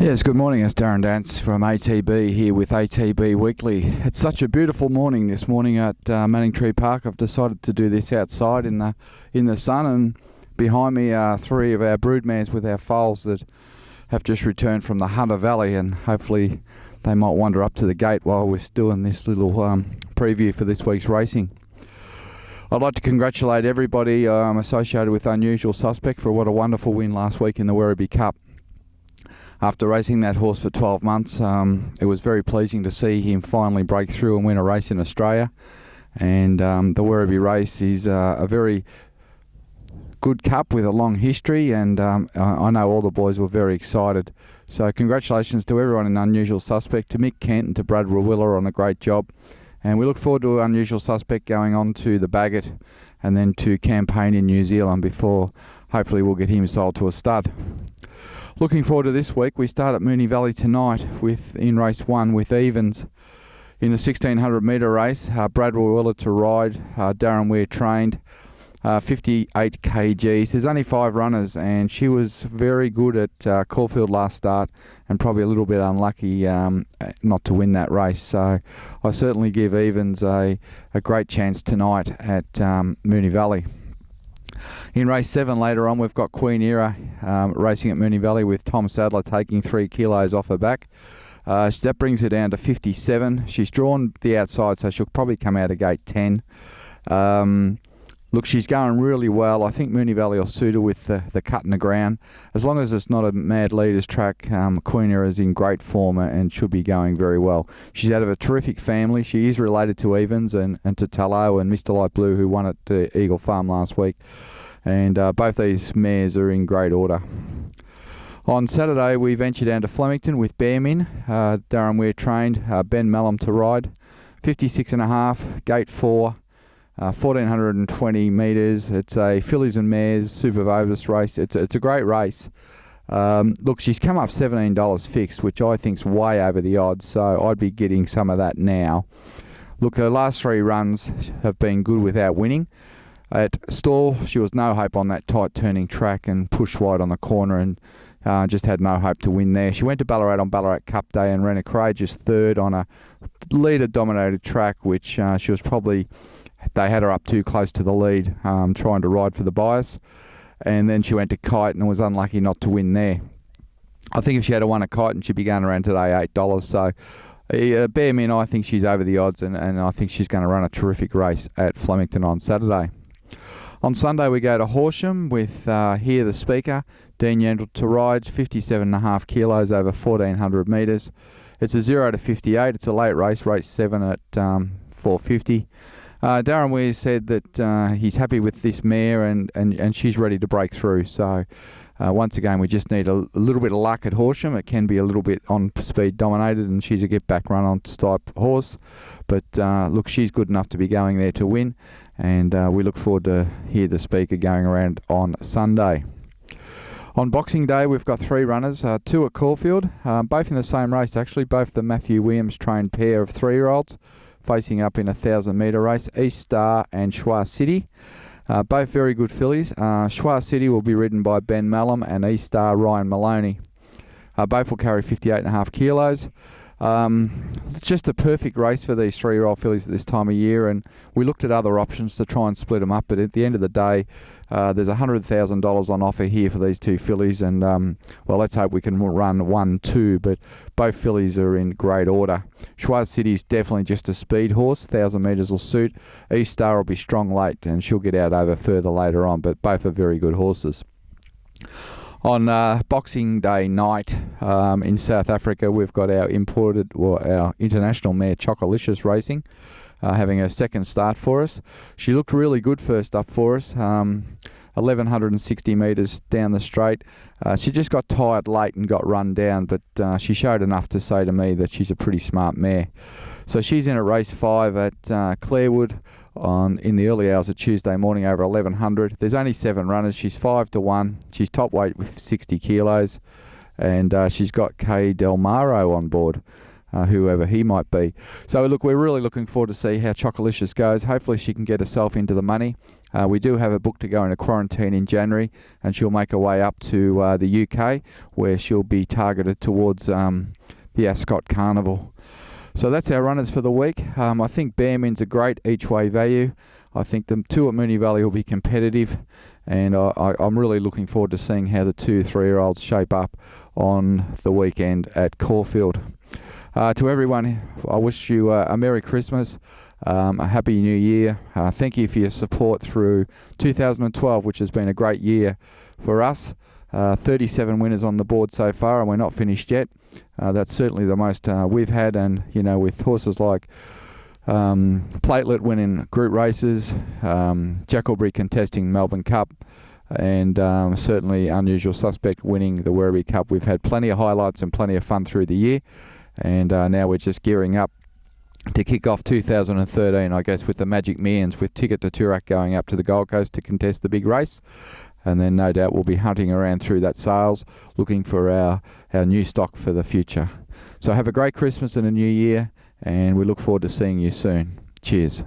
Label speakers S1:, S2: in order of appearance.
S1: Yes, good morning. It's Darren Dance from ATB here with ATB Weekly. It's such a beautiful morning this morning at Manning Tree Park. I've decided to do this outside in the sun, and behind me are three of our broodmares with our foals that have just returned from the Hunter Valley, and hopefully they might wander up to the gate while we're doing this little preview for this week's racing. I'd like to congratulate everybody associated with Unusual Suspect for what a wonderful win last week in the Werribee Cup. After racing that horse for 12 months, it was very pleasing to see him finally break through and win a race in Australia. And the Werribee race is a very good cup with a long history, and I know all the boys were very excited. So congratulations to everyone in Unusual Suspect, to Mick Kent and to Brad Rawiller on a great job. And we look forward to Unusual Suspect going on to the Bagot and then to campaign in New Zealand before hopefully we'll get him sold to a stud. Looking forward to this week. We start at Moonee Valley tonight in race 1 with Evans. In the 1600 metre race, Brad Rawiller to ride, Darren Weir trained, 58 kgs. There's only 5 runners, and she was very good at Caulfield last start and probably a little bit unlucky not to win that race. So I certainly give Evans a great chance tonight at Moonee Valley. In race 7 later on, we've got Queen Era racing at Moonee Valley with Tom Sadler taking 3 kilos off her back. That brings her down to 57. She's drawn the outside, so she'll probably come out of gate 10. Look, she's going really well. I think Moonee Valley will suit her with the cut in the ground. As long as it's not a mad leaders track, Queen Era is in great form and should be going very well. She's out of a terrific family. She is related to Evans and to Tallow and Mr. Light Blue, who won at Eagle Farm last week. And both these mares are in great order. On Saturday, we venture down to Flemington with Bearmin. Darren Weir trained, Ben Mallam to ride. 56.5, gate 4. 1,420 metres. It's a fillies and mares Super Vovis race. It's a great race. Look, she's come up $17 fixed, which I think's way over the odds, so I'd be getting some of that now. Look, her last 3 runs have been good without winning. At Stall, she was no hope on that tight turning track and pushed wide on the corner and just had no hope to win there. She went to Ballarat on Ballarat Cup Day and ran a courageous third on a leader-dominated track, which she was probably... They had her up too close to the lead, trying to ride for the bias. And then she went to Kite and was unlucky not to win there. I think if she had won a Kite, and she'd be going around today $8. So, Bearmin, I think she's over the odds, and I think she's going to run a terrific race at Flemington on Saturday. On Sunday, we go to Horsham with Hear the Speaker, Dean Yandel to ride, 57.5 kilos over 1,400 metres. It's a 0 to 58. It's a late race 7 at 450. Darren Weir said that he's happy with this mare and she's ready to break through. So once again, we just need a little bit of luck at Horsham. It can be a little bit on speed dominated, and she's a get back run on type horse. But look, she's good enough to be going there to win, and we look forward to Hear the Speaker going around on Sunday. On Boxing Day, we've got 3 runners, 2 at Caulfield, both in the same race actually, both the Matthew Williams trained pair of 3-year-olds. Facing up in a 1,000-metre race, East Star and Schwa City. Both very good fillies. Schwa City will be ridden by Ben Mallam and East Star Ryan Maloney. Both will carry 58.5 kilos. Just a perfect race for these 3-year-old fillies at this time of year, and we looked at other options to try and split them up, but at the end of the day, there's $100,000 on offer here for these 2 fillies, and well, let's hope we can run 1-2, but both fillies are in great order. Schwa City's definitely just a speed horse, 1,000 metres will suit. East Star will be strong late, and she'll get out over further later on, but both are very good horses. On Boxing Day night in South Africa, we've got our our international mare Chocolicious racing, having her second start for us. She looked really good first up for us, 1,160 metres down the straight. She just got tired late and got run down, but she showed enough to say to me that she's a pretty smart mare. So she's in at race 5 at Clarewood in the early hours of Tuesday morning over 1,100. There's only 7 runners. She's 5 to 1. She's top weight with 60 kilos, and she's got K Del Maro on board. Whoever he might be. So look, we're really looking forward to see how Chocolicious goes. Hopefully she can get herself into the money. We do have a book to go into quarantine in January, and she'll make her way up to the UK, where she'll be targeted towards the Ascot Carnival. So that's our runners for the week. I think Bearman's a great each-way value. I think the two at Moonee Valley will be competitive, and I'm really looking forward to seeing how the 2-3-year-olds shape up on the weekend at Caulfield. To everyone, I wish you a Merry Christmas, a Happy New Year. Thank you for your support through 2012, which has been a great year for us. 37 winners on the board so far, and we're not finished yet. That's certainly the most we've had, and with horses like Platelet winning group races, Jackalbury contesting Melbourne Cup, and certainly Unusual Suspect winning the Werribee Cup. We've had plenty of highlights and plenty of fun through the year, and now we're just gearing up to kick off 2013, I guess, with the Magic Millions, with Ticket to Toorak going up to the Gold Coast to contest the big race. And then no doubt we'll be hunting around through that sales, looking for our new stock for the future. So have a great Christmas and a new year, and we look forward to seeing you soon. Cheers.